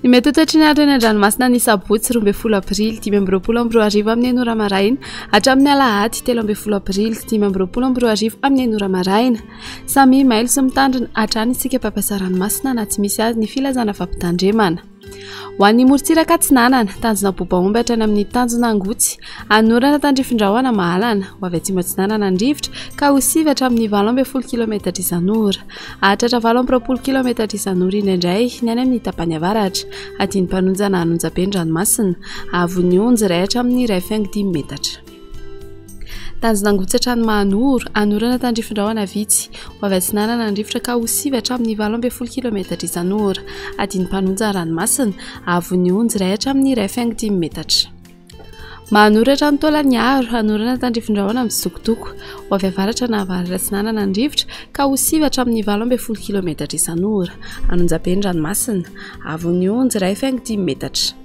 Ny mety ho toetr'andro eny an-dranomasina ny sabotsy 12 Avril 5:20 amin'ny enora maraina hatramin'ny alahady 13 Avril 5:20 amin'ny enora maraina. Samy mailo sy mitandrina hatrany isika mpampiasa ranomasina na tsy misy azy ny filazana fampitandremana. Ho an'ny morontsiraka atsinanana tanjona bobaomby hatrany amin'ny tanjona angotsy anorana tandrifin-drahona mahalana ho avy atsimo atsinanana andrivotra ka ho sivy hatramin'ny 20 km isan'ora hahatratra 20 km isan'ora indraindray ny any amin'ny tapany avaratra adiny mpanonjana anonjabe ny ranomasina avony onjy iray hatramin'ny 1.5 metatra. Tanjona angotsy hatrany mahanoro anorana tandrifin-drahona vitsy ho avy atsinanana andrivotra ka ho sivy hatramin'ny 20 km isan'ora adiny mpanonja ranomasina avony onjy iray hatramin'ny 1.5 metatra. Mahanoro hatrany taolany aro anorana tandrifin-drahona mitsitokotoko ho avy avaratra na avaratra atsinanana andrivotra ka ho sivy hatramin'ny 20 km isan'ora anonjabe ny ranomasina avony onjy 1.5 metatra.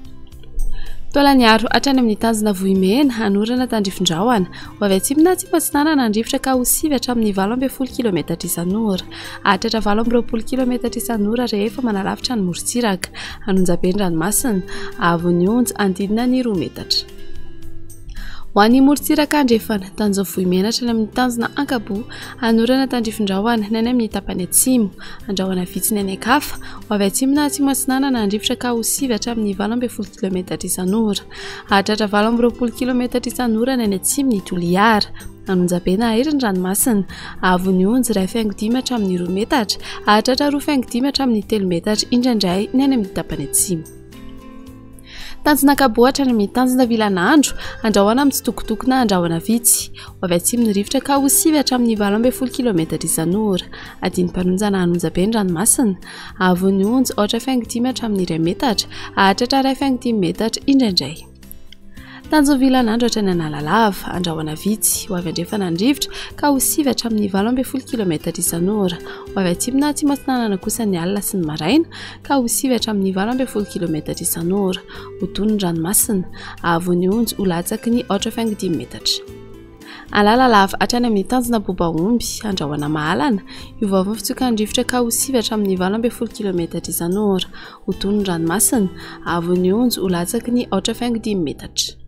Taolany aro hatrany amin'ny tanjona vohimena anorana tandrifin-drahona ho avy atsimo na atsimo atsinanana andrivotra ka ho sivy hatramin'ny 20 km isan'ora hahatratra 20 km isan'ora rehefa manalavitra ny morontsiraka anonjabe ny ranomasina avony onjy andidina ny 2 metatra. Ho an'ny morontsiraka andrefana tanjona vohimena hatrany amin'ny tanjona ankabo anorana tandrifin-drahona ny any amin'ny tapany atsimo andrahona vitsy ny any ankafa ho avy atsimo na atsimo atsinanana andrivotra ka ho sivy hatramin'ny 20 km isan'ora hahatratra 20 km isan'ora ny any atsimo ny toliara anonjabe na ahiry ny ranomasina avony onjy 1.5 hatramin'ny 2 metatra hahatratra 2.5 hatramin'ny 3 metatra indraindray ny any amin'ny tapany atsimo. Tanjona ankabo hatrany amin'ny tanjona vilan'andro andrahoana mitsitokotoko na andrahoana vitsy ho avy atsimo ny rivotra ka ho sivy hatramin'ny 20 km isan'ora adiny mpanonjana anonjabe ny ranomasina avony onjy 8.5 hatramin'ny 2 metatra hahatratra 1.5 metatra indraindray. Tanjona vilan'andro hatrany analalava andrahoana vitsy ho avy andrefana andrivotra ka ho sivy hatramin'ny 20 km isan'ora ho avy atsimo na atsimo atsinanana kosa ny alina sy ny maraina ka ho sivy hatramin'ny 20 km isan'ora ho tony ny ranomasina avony onjy ho latsaky ny 8.5 metatra. Alalalava hatrany amin'ny tanjona bobaomby andrahoana mahalana io fitsokan-drivotra ka ho sivy hatramin'ny 20 km isan'ora ho tony ny ranomasina avony onjy ho latsaky ny 8.5 metatra.